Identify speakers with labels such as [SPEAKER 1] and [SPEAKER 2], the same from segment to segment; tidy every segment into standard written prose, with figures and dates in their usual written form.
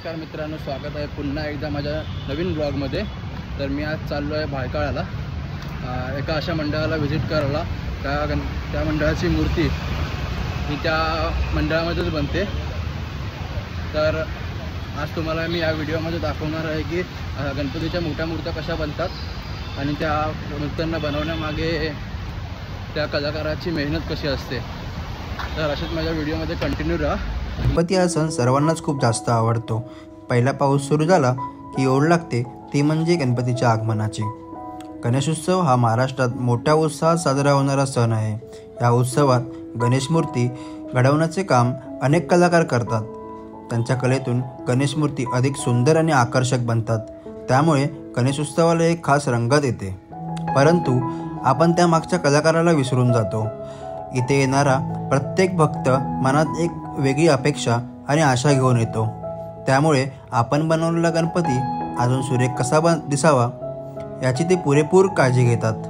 [SPEAKER 1] नमस्कार मित्रांनो, स्वागत आहे पुन्हा एकदा माझ्या नवीन ब्लॉगमध्ये। तर मी आज चाललो आहे भायखळ्याला, एका अशा मंडळाला व्हिजिट करायला। त्या मंडळाची मूर्ती ही त्या मंडळामध्येच बनते। तर आज तुम्हाला मी या व्हिडिओमध्ये दाखवणार आहे की गणपतीच्या मोठ्या मूर्त्या कशा बनतात आणि त्या मूर्त्यांना बनवण्यामागे त्या कलाकाराची मेहनत कशी असते। तर अशाच माझ्या व्हिडिओमध्ये कंटिन्यू राहा।
[SPEAKER 2] गणपती हा सण सर्वांनाच खूप जास्त आवडतो। पहिला पाऊस सुरू झाला की ओढ लागते, ती म्हणजे गणपतीच्या आगमनाची। गणेशोत्सव हा महाराष्ट्रात मोठ्या उत्साहात साजरा होणारा सण आहे। या उत्सवात गणेश मूर्ती घडवण्याचे काम अनेक कलाकार करतात। त्यांच्या कलेतून गणेश मूर्ती अधिक सुंदर आणि आकर्षक बनतात, त्यामुळे गणेशोत्सवाला एक खास रंगत येते। परंतु आपण त्या मागच्या कलाकाराला विसरून जातो। इथे येणारा प्रत्येक भक्त मनात एक वेगळी अपेक्षा आणि आशा घेऊन येतो, त्यामुळे आपण बनवलेला गणपती अजून सुरेख कसा दिसावा याची ते पुरेपूर काळजी घेतात।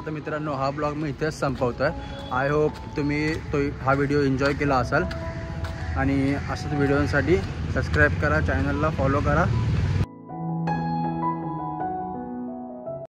[SPEAKER 1] तर मित्रांनो, हा ब्लॉग मी इथेच संपवतो आहे। आय होप तुम्ही हा व्हिडिओ एन्जॉय केला असाल। आणि असंच व्हिडिओसाठी सबस्क्राईब करा, चॅनलला फॉलो करा.